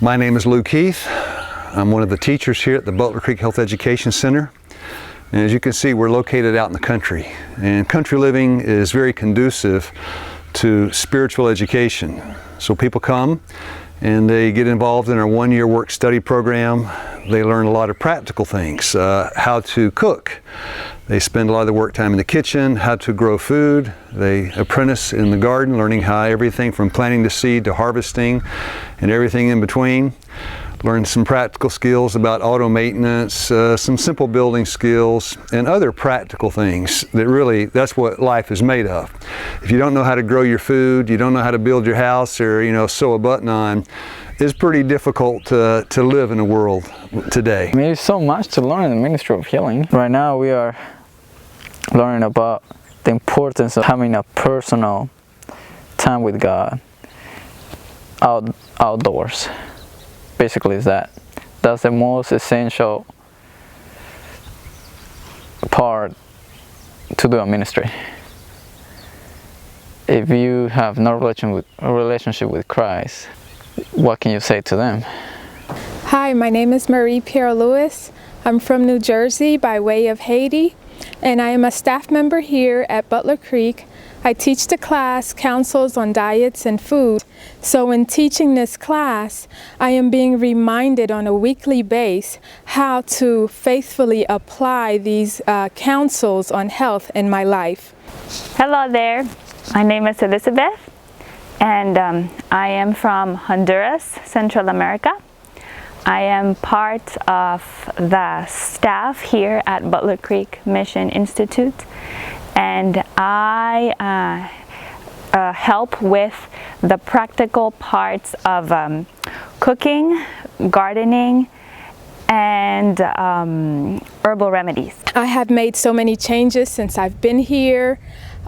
My name is Lou Keith. I'm one of the teachers here at the Butler Creek Health Education Center. And as you can see, we're located out in the country. And country living is very conducive to spiritual education. So people come and they get involved in our one-year work-study program. They learn a lot of practical things, how to cook. They spend a lot of their work time in the kitchen, how to grow food. They apprentice in the garden, learning how everything from planting the seed to harvesting and everything in between. Learn some practical skills about auto maintenance, some simple building skills, and other practical things that really, that's what life is made of. If you don't know how to grow your food, you don't know how to build your house or, sew a button on, it's pretty difficult to live in the world today. There's so much to learn in the ministry of healing. Right now we are learning about the importance of having a personal time with God outdoors. Basically is that's the most essential part to do a ministry. If you have no relationship with Christ, what can you say to them? Hi, my name is Marie Pierre-Louis. I'm from New Jersey by way of Haiti, and I am a staff member here at Butler Creek. I teach the class Counsels on Diets and Food. So in teaching this class, I am being reminded on a weekly basis how to faithfully apply these counsels on health in my life. Hello there, my name is Elizabeth, and I am from Honduras, Central America. I am part of the staff here at Butler Creek Mission Institute, and I help with the practical parts of cooking, gardening, and herbal remedies. I have made so many changes since I've been here.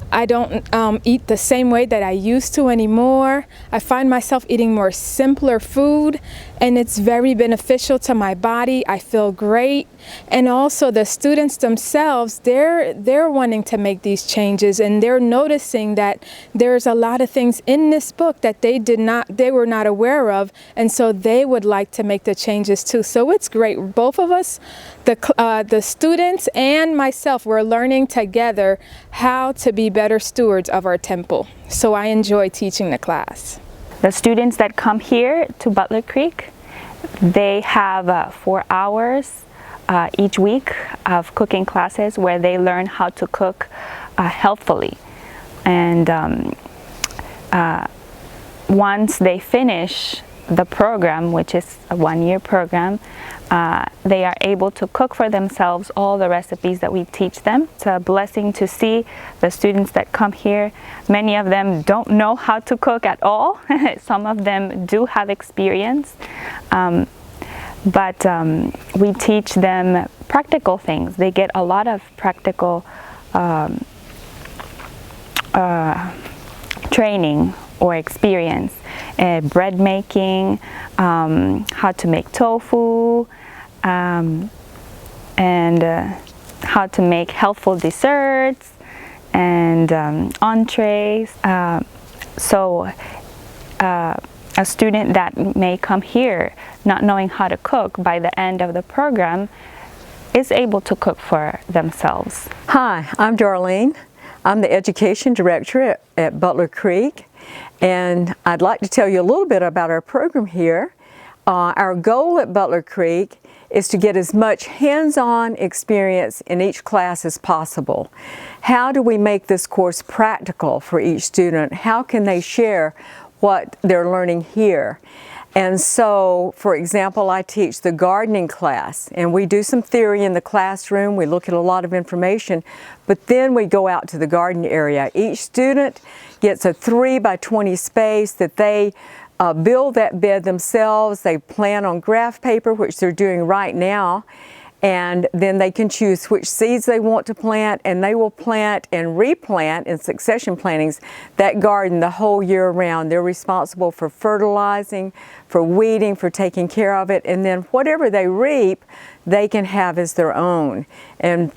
I don't eat the same way that I used to anymore. I find myself eating more simpler food, and it's very beneficial to my body. I feel great. And also the students themselves, they're wanting to make these changes, and they're noticing that there's a lot of things in this book that they were not aware of, and so they would like to make the changes too. So it's great. Both of us, the students and myself, we're learning together how to be better stewards of our temple. So I enjoy teaching the class. The students that come here to Butler Creek, they have 4 hours each week of cooking classes where they learn how to cook healthfully. And once they finish the program, which is a one-year program, they are able to cook for themselves all the recipes that we teach them. It's a blessing to see the students that come here. Many of them don't know how to cook at all. Some of them do have experience. But we teach them practical things. They get a lot of practical training or experience. Bread making, how to make tofu, and how to make healthful desserts and entrees. So a student that may come here not knowing how to cook, by the end of the program is able to cook for themselves. Hi, I'm Darlene. I'm the Education Director at Butler Creek, and I'd like to tell you a little bit about our program here. Our goal at Butler Creek is to get as much hands-on experience in each class as possible. How do we make this course practical for each student? How can they share what they're learning here? And so, for example, I teach the gardening class, and we do some theory in the classroom. We look at a lot of information, but then we go out to the garden area. Each student gets a 3 by 20 space that they build that bed themselves. They plan on graph paper, which they're doing right now, and then they can choose which seeds they want to plant, and they will plant and replant in succession plantings that garden the whole year round. They're responsible for fertilizing, for weeding, for taking care of it, and then whatever they reap, they can have as their own. And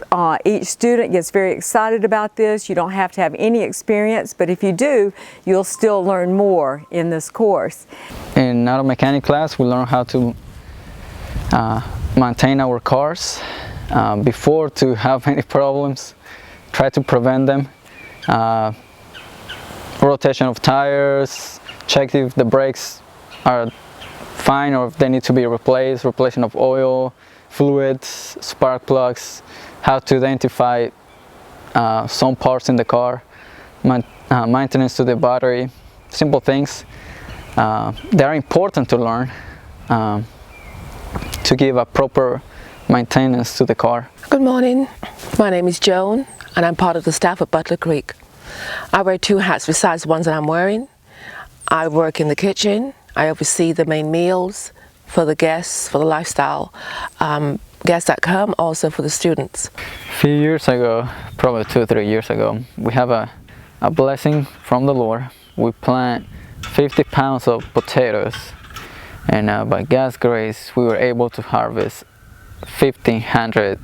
each student gets very excited about this. You don't have to have any experience, but if you do, you'll still learn more in this course. In in auto mechanic class, we learn how to maintain our cars before to have any problems, try to prevent them. Rotation of tires, check if the brakes are fine or if they need to be replaced, replacement of oil, fluids, spark plugs, how to identify some parts in the car, maintenance to the battery, simple things. They are important to learn to give a proper maintenance to the car. Good morning, my name is Joan and I'm part of the staff at Butler Creek. I wear two hats besides the ones that I'm wearing. I work in the kitchen. I oversee the main meals for the guests, for the lifestyle guests that come, also for the students. A few years ago, probably 2 or 3 years ago, we have a blessing from the Lord. We plant 50 pounds of potatoes, and by God's grace, we were able to harvest 1,500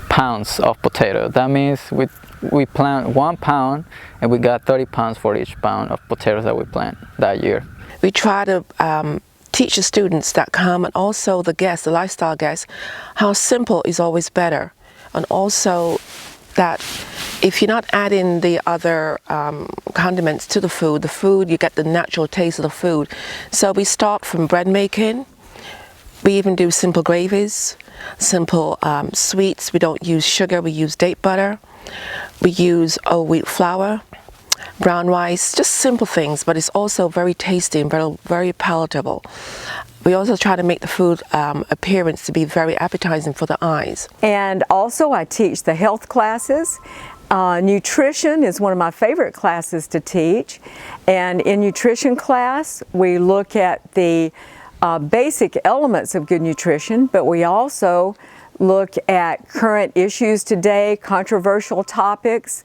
pounds of potato. That means we plant 1 pound and we got 30 pounds for each pound of potatoes that we plant that year. We try to teach the students that come, and also the guests, the lifestyle guests, how simple is always better, and also that if you're not adding the other condiments to the food, you get the natural taste of the food. So we start from bread making. We even do simple gravies, simple sweets. We don't use sugar, we use date butter. We use wheat flour, brown rice, just simple things, but it's also very tasty and very palatable. We also try to make the food appearance to be very appetizing for the eyes. And also I teach the health classes. Nutrition is one of my favorite classes to teach. And in nutrition class, we look at the basic elements of good nutrition, but we also look at current issues today, controversial topics,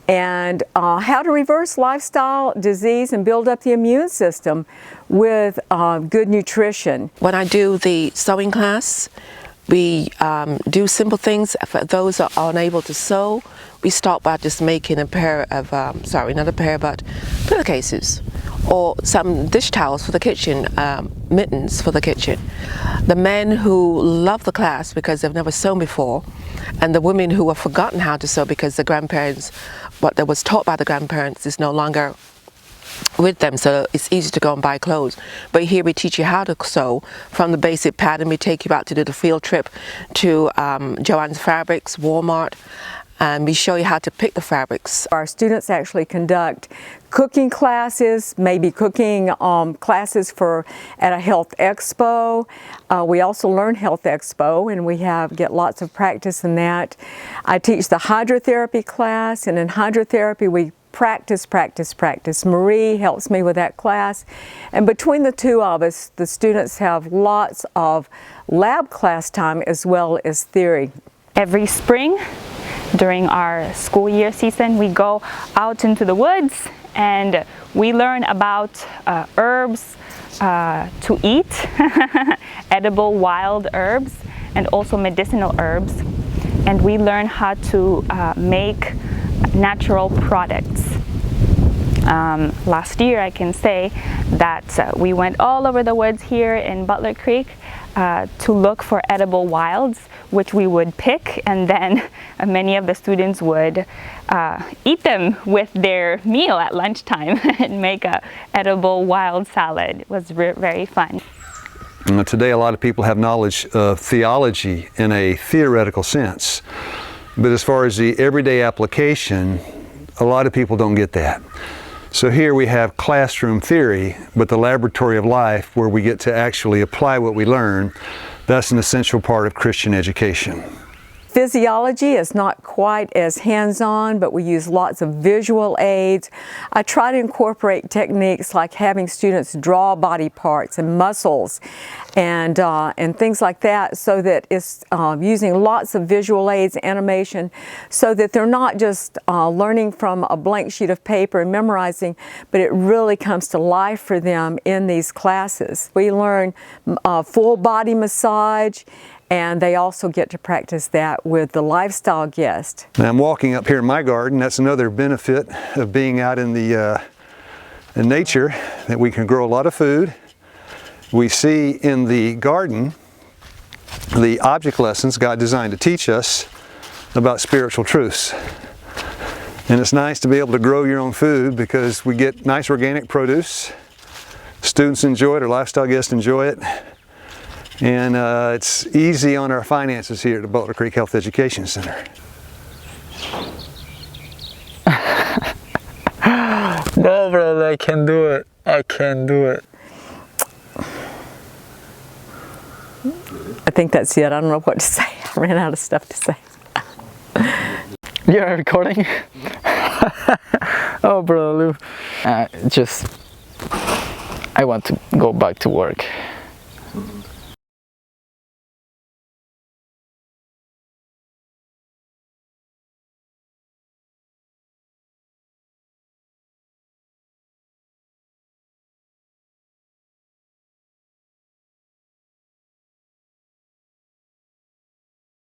and how to reverse lifestyle disease and build up the immune system with good nutrition. When I do the sewing class, we do simple things. For those that are unable to sew, we start by just making a pair of, not a pair, but pillowcases, or some dish towels for the kitchen, mittens for the kitchen. The men who love the class because they've never sewn before, and the women who have forgotten how to sew because the grandparents, what that was taught by the grandparents is no longer with them, so it's easy to go and buy clothes. But here we teach you how to sew from the basic pattern. We take you out to do the field trip to Joann's Fabrics, Walmart, and we show you how to pick the fabrics. Our students actually conduct cooking classes, maybe cooking classes at a health expo. We also learn health expo, and we get lots of practice in that. I teach the hydrotherapy class, and in hydrotherapy we practice. Marie helps me with that class, and between the two of us, the students have lots of lab class time as well as theory. Every spring, during our school year season, we go out into the woods and we learn about herbs to eat, edible wild herbs, and also medicinal herbs. And we learn how to make natural products. Last year, I can say that we went all over the woods here in Butler Creek to look for edible wilds, which we would pick, and then many of the students would eat them with their meal at lunchtime and make a edible wild salad. It was very fun. Today a lot of people have knowledge of theology in a theoretical sense, but as far as the everyday application, a lot of people don't get that. So here we have classroom theory, but the laboratory of life where we get to actually apply what we learn. That's an essential part of Christian education. Physiology is not quite as hands-on, but we use lots of visual aids. I try to incorporate techniques like having students draw body parts and muscles and things like that, so that it's using lots of visual aids, animation, so that they're not just learning from a blank sheet of paper and memorizing, but it really comes to life for them in these classes. We learn full body massage, and they also get to practice that with the lifestyle guest. Now I'm walking up here in my garden. That's another benefit of being out in the in nature that we can grow a lot of food. We see in the garden the object lessons God designed to teach us about spiritual truths. And it's nice to be able to grow your own food because we get nice organic produce. Students enjoy it, our lifestyle guests enjoy it. And it's easy on our finances here at the Butler Creek Health Education Center. No, brother, I can do it. I can do it. I think that's it. I don't know what to say. I ran out of stuff to say. You're recording? Oh, brother Lou. I want to go back to work.